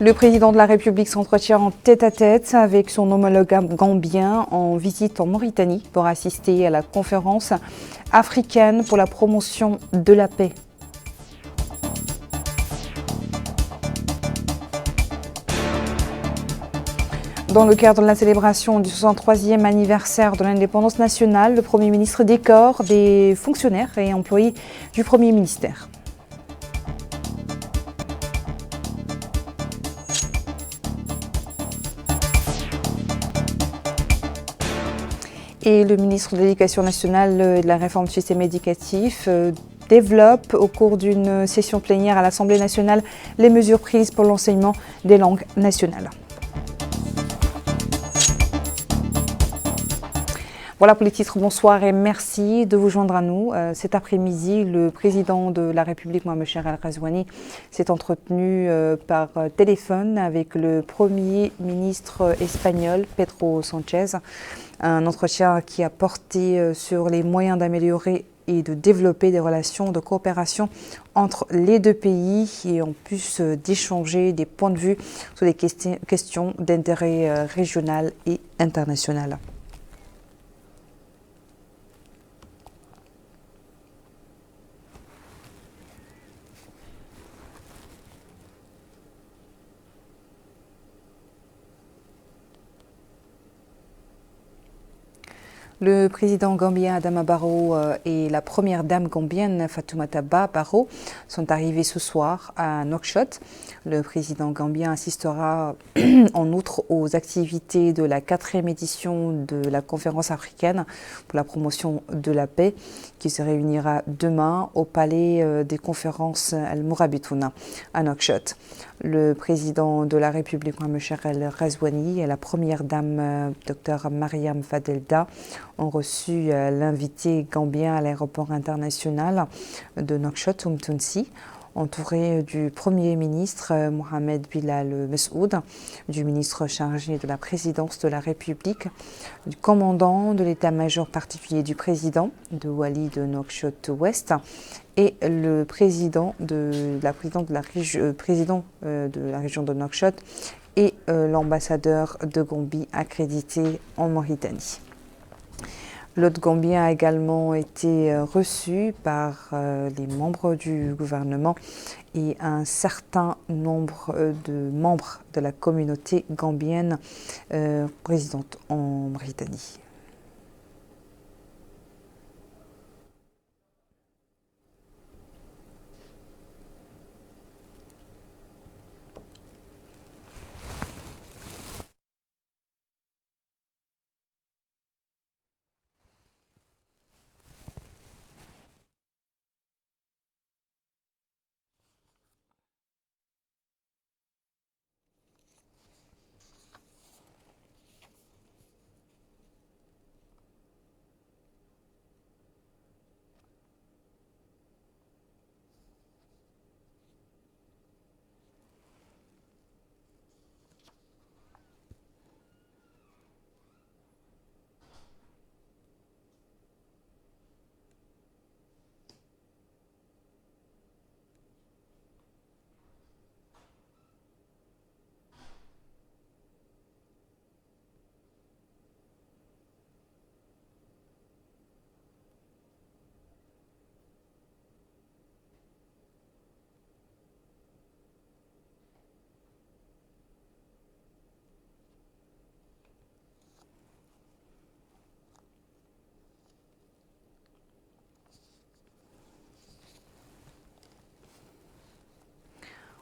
Le président de la République s'entretient en tête-à-tête avec son homologue gambien en visite en Mauritanie pour assister à la conférence africaine pour la promotion de la paix. Dans le cadre de la célébration du 63e anniversaire de l'indépendance nationale, le Premier ministre décore des fonctionnaires et employés du Premier ministère. Et le ministre de l'Éducation nationale et de la réforme du système éducatif développe au cours d'une session plénière à l'Assemblée nationale les mesures prises pour l'enseignement des langues nationales. Voilà pour les titres, bonsoir et merci de vous joindre à nous. Cet après-midi, le président de la République, Mohamed Chérif El Ghazouani, s'est entretenu par téléphone avec le Premier ministre espagnol, Pedro Sánchez. Un entretien qui a porté sur les moyens d'améliorer et de développer des relations de coopération entre les deux pays et en plus d'échanger des points de vue sur des questions d'intérêt régional et international. Le président gambien Adama Barrow et la première dame gambienne Fatoumata Bah Barrow sont arrivés ce soir à Nouakchott. Le président gambien assistera en outre aux activités de la 4e édition de la conférence africaine pour la promotion de la paix qui se réunira demain au palais des conférences Al-Mourabitouna à Nouakchott. Le président de la République, Mohamed Chérif El Ghazouani, et la première dame, Dr Mariam Fadelda, ont reçu l'invité gambien à l'aéroport international de Nouakchott, Tounsi, entouré du Premier ministre Mohamed Bilal Messoud, du ministre chargé de la présidence de la République, du commandant de l'état-major particulier du président de Wali de Nouakchott-Ouest et le président de la région de Nouakchott et l'ambassadeur de Gambie accrédité en Mauritanie. L'hôte gambien a également été reçu par les membres du gouvernement et un certain nombre de membres de la communauté gambienne résidente en Mauritanie.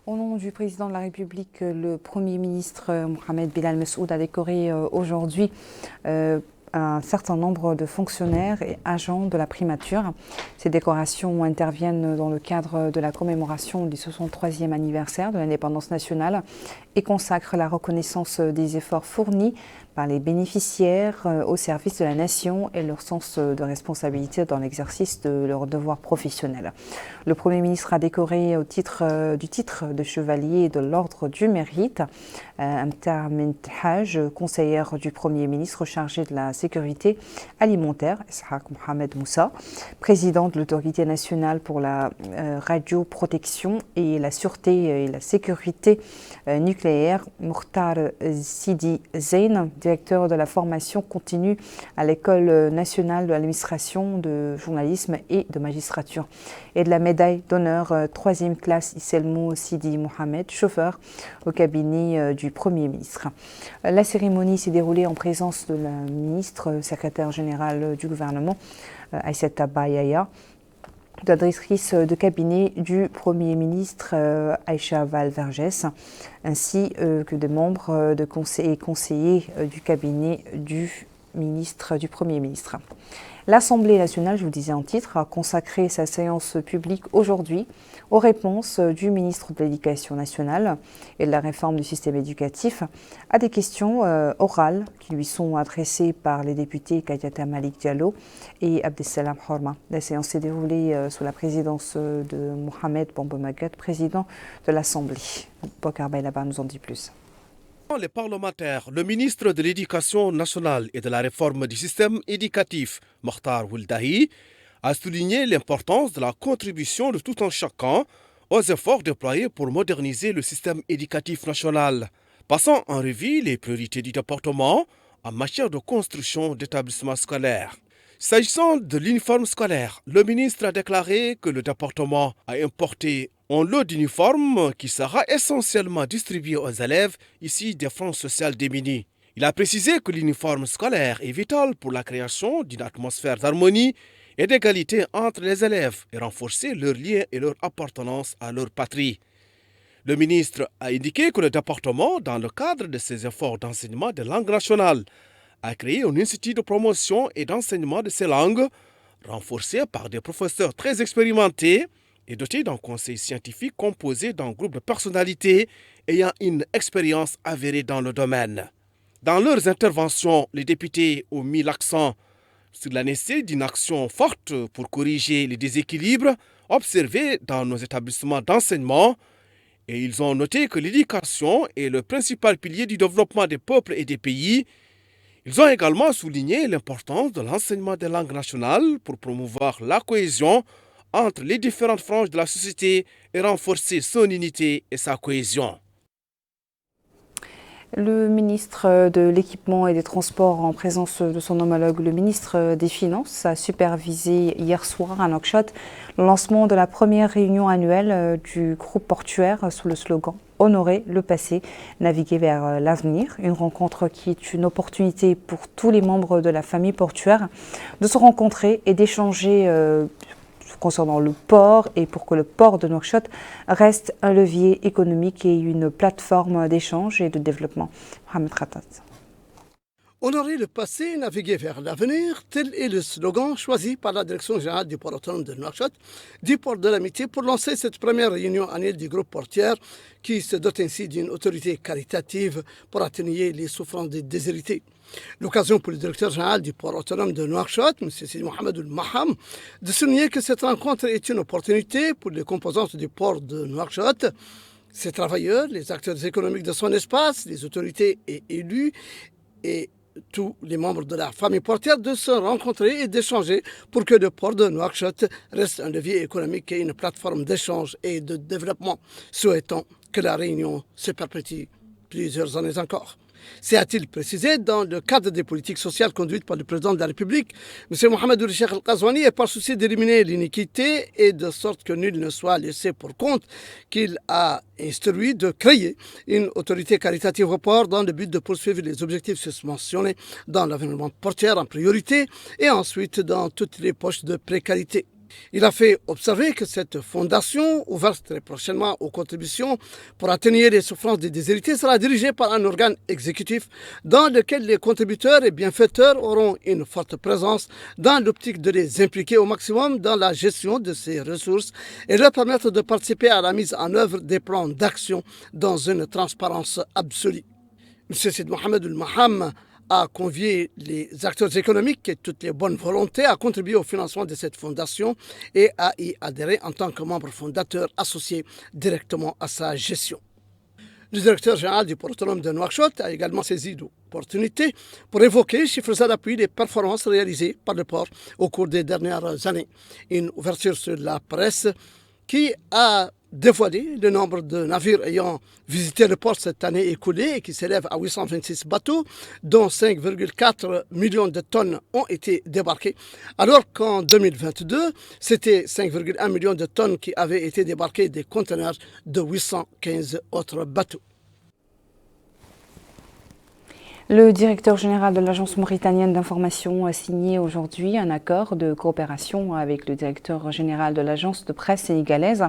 Au nom du président de la République, le Premier ministre Mohamed Bilal Messoud a décoré aujourd'hui un certain nombre de fonctionnaires et agents de la primature. Ces décorations interviennent dans le cadre de la commémoration du 63e anniversaire de l'indépendance nationale et consacrent la reconnaissance des efforts fournis par les bénéficiaires au service de la nation et leur sens de responsabilité dans l'exercice de leurs devoirs professionnels. Le Premier ministre a décoré du titre de chevalier de l'Ordre du Mérite Amta Mentahaj, conseillère du Premier ministre chargée de la sécurité sécurité alimentaire, Ishaq Mohamed Moussa, président de l'autorité nationale pour la radioprotection et la sûreté et la sécurité nucléaire, Mokhtar Sidi Zeyn, directeur de la formation continue à l'École nationale de l'administration, de journalisme et de magistrature, et de la médaille d'honneur 3e classe Isselmou Sidi Mohamed, chauffeur au cabinet du Premier ministre. La cérémonie s'est déroulée en présence de la ministre secrétaire générale du gouvernement, Aïssata Ba Yahya, de la directrice de cabinet du Premier ministre Aïcha Val-Vergès, ainsi que des membres de conseillers du cabinet du Premier ministre. L'Assemblée nationale, je vous disais en titre, a consacré sa séance publique aujourd'hui aux réponses du ministre de l'Éducation nationale et de la réforme du système éducatif à des questions orales qui lui sont adressées par les députés Kadiata Malik Diallo et Abdessalam Horma. La séance s'est déroulée sous la présidence de Mohamed Bombomagat, président de l'Assemblée. Bokar Baylaba nous en dit plus. Les parlementaires, le ministre de l'Éducation nationale et de la réforme du système éducatif, Mokhtar Wildahi, a souligné l'importance de la contribution de tout un chacun aux efforts déployés pour moderniser le système éducatif national, passant en revue les priorités du département en matière de construction d'établissements scolaires. S'agissant de l'uniforme scolaire, le ministre a déclaré que le département a importé un lot d'uniformes qui sera essentiellement distribué aux élèves issus des franges sociales démunies. Il a précisé que l'uniforme scolaire est vital pour la création d'une atmosphère d'harmonie et d'égalité entre les élèves et renforcer leur lien et leur appartenance à leur patrie. Le ministre a indiqué que le département, dans le cadre de ses efforts d'enseignement des langues nationales, a créé un institut de promotion et d'enseignement de ces langues, renforcé par des professeurs très expérimentés et doté d'un conseil scientifique composé d'un groupe de personnalités ayant une expérience avérée dans le domaine. Dans leurs interventions, les députés ont mis l'accent sur la nécessité d'une action forte pour corriger les déséquilibres observés dans nos établissements d'enseignement et ils ont noté que l'éducation est le principal pilier du développement des peuples et des pays. Ils ont également souligné l'importance de l'enseignement des langues nationales pour promouvoir la cohésion entre les différentes franges de la société et renforcer son unité et sa cohésion. Le ministre de l'Équipement et des Transports, en présence de son homologue, le ministre des Finances, a supervisé hier soir à Nouakchott le lancement de la première réunion annuelle du groupe portuaire sous le slogan « Honorer le passé, naviguer vers l'avenir ». Une rencontre qui est une opportunité pour tous les membres de la famille portuaire de se rencontrer et d'échanger concernant le port et pour que le port de Nouakchott reste un levier économique et une plateforme d'échange et de développement. Mohamed Khatat. Honorer le passé, naviguer vers l'avenir, tel est le slogan choisi par la direction générale du port autonome de Nouakchott, du port de l'amitié, pour lancer cette première réunion annuelle du groupe portuaire qui se dote ainsi d'une autorité caritative pour atténuer les souffrances des déshérités. L'occasion pour le directeur général du port autonome de Nouakchott, M. Sidi Mohamed Maham, de souligner que cette rencontre est une opportunité pour les composantes du port de Nouakchott, ses travailleurs, les acteurs économiques de son espace, les autorités et élus et tous les membres de la famille portière de se rencontrer et d'échanger pour que le port de Nouakchott reste un levier économique et une plateforme d'échange et de développement. Souhaitons que la réunion se perpétue plusieurs années encore. C'est, a-t-il précisé, dans le cadre des politiques sociales conduites par le président de la République, M. Mohamed Ould Cheikh Al-Qazouani, est par souci d'éliminer l'iniquité et de sorte que nul ne soit laissé pour compte, qu'il a instruit de créer une autorité caritative au port dans le but de poursuivre les objectifs susmentionnés dans l'environnement portuaire en priorité et ensuite dans toutes les poches de précarité. Il a fait observer que cette fondation, ouverte très prochainement aux contributions pour atténuer les souffrances des déshérités, sera dirigée par un organe exécutif dans lequel les contributeurs et bienfaiteurs auront une forte présence dans l'optique de les impliquer au maximum dans la gestion de ces ressources et leur permettre de participer à la mise en œuvre des plans d'action dans une transparence absolue. M. Sidi Mohamed Maham a convié les acteurs économiques et toutes les bonnes volontés à contribuer au financement de cette fondation et à y adhérer en tant que membre fondateur associé directement à sa gestion. Le directeur général du port autonome de Nouakchott a également saisi opportunité pour évoquer chiffres à l'appui des performances réalisées par le port au cours des dernières années. Une ouverture sur la presse qui a dévoilé le nombre de navires ayant visité le port cette année écoulée et qui s'élève à 826 bateaux, dont 5,4 millions de tonnes ont été débarquées, alors qu'en 2022, c'était 5,1 millions de tonnes qui avaient été débarquées des conteneurs de 815 autres bateaux. Le directeur général de l'Agence mauritanienne d'information a signé aujourd'hui un accord de coopération avec le directeur général de l'Agence de presse sénégalaise.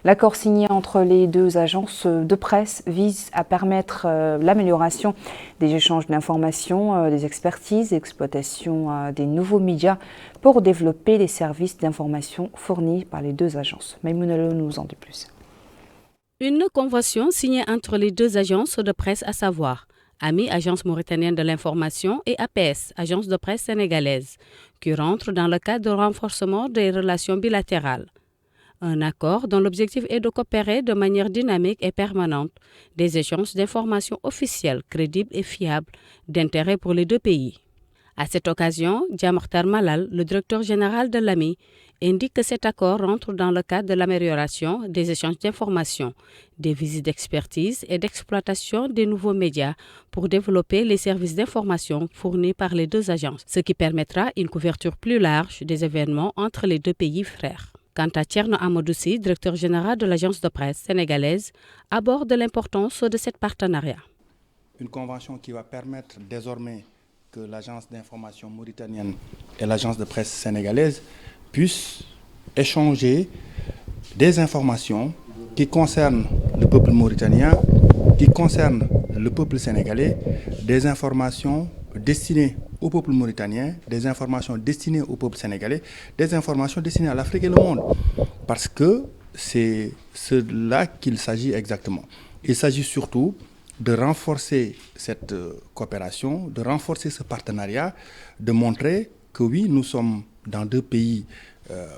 L'accord signé entre les deux agences de presse vise à permettre l'amélioration des échanges d'informations, des expertises, l'exploitation des nouveaux médias pour développer les services d'information fournis par les deux agences. Maïmouna nous en dit plus. Une convention signée entre les deux agences de presse, à savoir AMI, Agence mauritanienne de l'information, et APS, Agence de presse sénégalaise, qui rentre dans le cadre de renforcement des relations bilatérales. Un accord dont l'objectif est de coopérer de manière dynamique et permanente des échanges d'informations officielles, crédibles et fiables, d'intérêt pour les deux pays. À cette occasion, Djamartar Malal, le directeur général de l'AMI, indique que cet accord rentre dans le cadre de l'amélioration des échanges d'informations, des visites d'expertise et d'exploitation des nouveaux médias pour développer les services d'information fournis par les deux agences, ce qui permettra une couverture plus large des événements entre les deux pays frères. Quant à Thierno Amadouci, directeur général de l'Agence de presse sénégalaise, aborde l'importance de ce partenariat. Une convention qui va permettre désormais que l'Agence d'information mauritanienne et l'Agence de presse sénégalaise puissent échanger des informations qui concernent le peuple mauritanien, qui concernent le peuple sénégalais, des informations destinées au peuple mauritanien, des informations destinées au peuple sénégalais, des informations destinées à l'Afrique et le monde. Parce que c'est cela qu'il s'agit exactement. Il s'agit surtout de renforcer cette coopération, de renforcer ce partenariat, de montrer que oui, nous sommes dans deux pays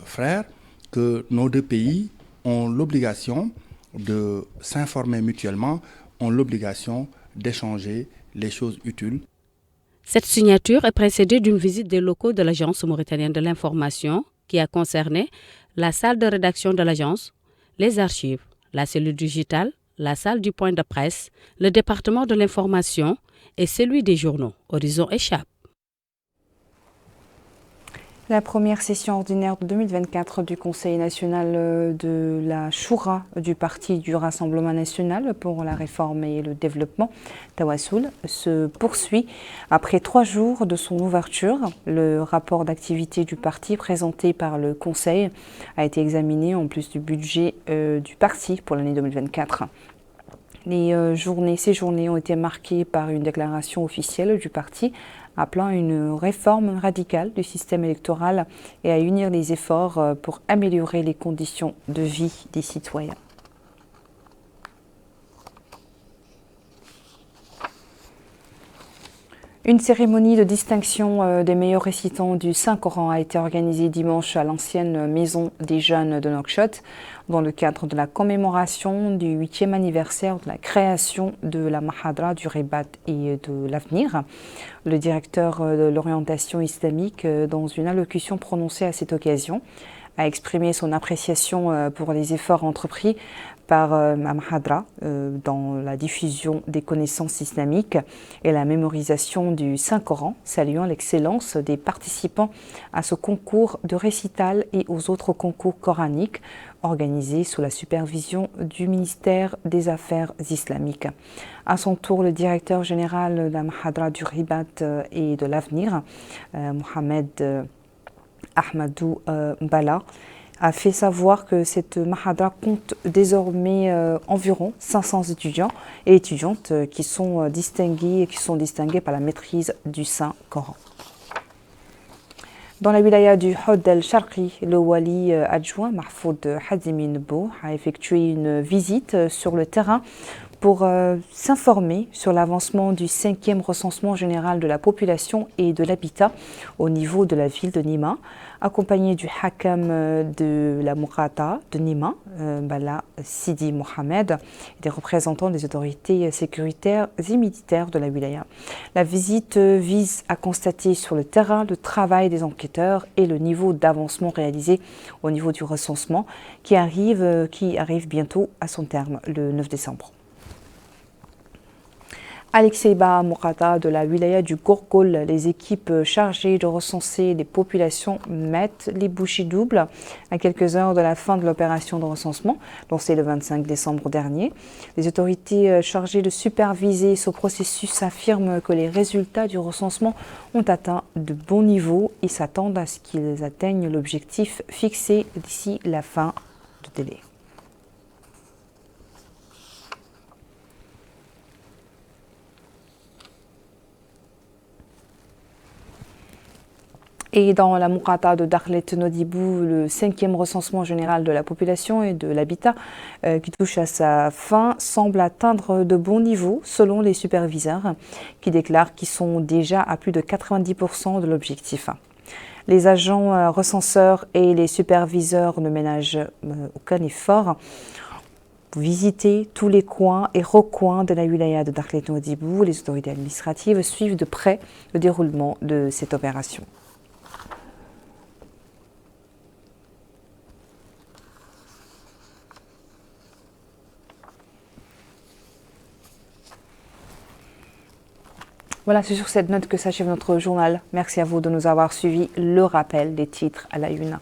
frères, que nos deux pays ont l'obligation de s'informer mutuellement, ont l'obligation d'échanger les choses utiles. Cette signature est précédée d'une visite des locaux de l'Agence mauritanienne de l'information qui a concerné la salle de rédaction de l'agence, les archives, la cellule digitale, la salle du point de presse, le département de l'information et celui des journaux, Horizon et Chap. La première session ordinaire de 2024 du Conseil national de la Choura du Parti du Rassemblement national pour la réforme et le développement, Tawassoul, se poursuit. Après 3 jours de son ouverture, le rapport d'activité du parti présenté par le Conseil a été examiné en plus du budget du parti pour l'année 2024. Ces journées ont été marquées par une déclaration officielle du parti appelant à une réforme radicale du système électoral et à unir les efforts pour améliorer les conditions de vie des citoyens. Une cérémonie de distinction des meilleurs récitants du Saint-Coran a été organisée dimanche à l'ancienne maison des jeunes de Nouakchott dans le cadre de la commémoration du 8e anniversaire de la création de la Mahadra du Ribat et de l'Avenir. Le directeur de l'orientation islamique, dans une allocution prononcée à cette occasion, a exprimé son appréciation pour les efforts entrepris par Mahadra dans la diffusion des connaissances islamiques et la mémorisation du Saint-Coran, saluant l'excellence des participants à ce concours de récital et aux autres concours coraniques organisés sous la supervision du ministère des Affaires islamiques. À son tour, le directeur général de la Mahadra du Ribat et de l'Avenir, Mohamed Ahmadou Bala, a fait savoir que cette Mahadra compte désormais environ 500 étudiants et étudiantes qui sont distingués par la maîtrise du Saint-Coran. Dans la wilaya du Hod el-Sharqi, le wali adjoint Mahfoud Hazimi Nebo a effectué une visite sur le terrain pour s'informer sur l'avancement du 5e recensement général de la population et de l'habitat au niveau de la ville de Nima, accompagné du Hakam de la Mourata de Nima, Bala Sidi Mohamed, et des représentants des autorités sécuritaires et militaires de la wilaya. La visite vise à constater sur le terrain le travail des enquêteurs et le niveau d'avancement réalisé au niveau du recensement qui arrive bientôt à son terme le 9 décembre. Alexeiba Mourata de la wilaya du Gourgoul, les équipes chargées de recenser les populations mettent les bougies doubles à quelques heures de la fin de l'opération de recensement, lancée le 25 décembre dernier. Les autorités chargées de superviser ce processus affirment que les résultats du recensement ont atteint de bons niveaux et s'attendent à ce qu'ils atteignent l'objectif fixé d'ici la fin du délai. Et dans la Mourata de Dakhlet Nodibou, le 5e recensement général de la population et de l'habitat qui touche à sa fin semble atteindre de bons niveaux selon les superviseurs qui déclarent qu'ils sont déjà à plus de 90% de l'objectif. Les agents recenseurs et les superviseurs ne ménagent aucun effort pour visiter tous les coins et recoins de la wilaya de Dakhlet Nodibou. Les autorités administratives suivent de près le déroulement de cette opération. Voilà, c'est sur cette note que s'achève notre journal. Merci à vous de nous avoir suivis. Le rappel des titres à la une.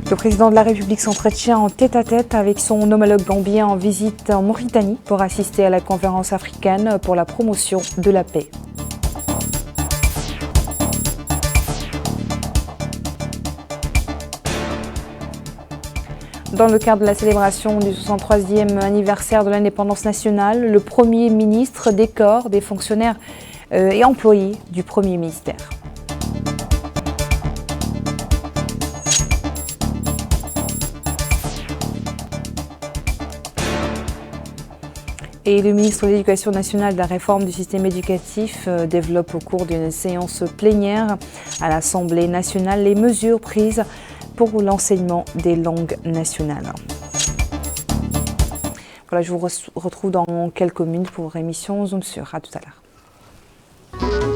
Le président de la République s'entretient en tête-à-tête avec son homologue gambien en visite en Mauritanie pour assister à la conférence africaine pour la promotion de la paix. Dans le cadre de la célébration du 63e anniversaire de l'indépendance nationale, le Premier ministre décore des fonctionnaires et employés du Premier ministère. Et le ministre de l'Éducation nationale de la réforme du système éducatif développe au cours d'une séance plénière à l'Assemblée nationale les mesures prises pour l'enseignement des langues nationales. Voilà, je vous retrouve dans quelques minutes pour votre émission Zoom sur. À tout à l'heure.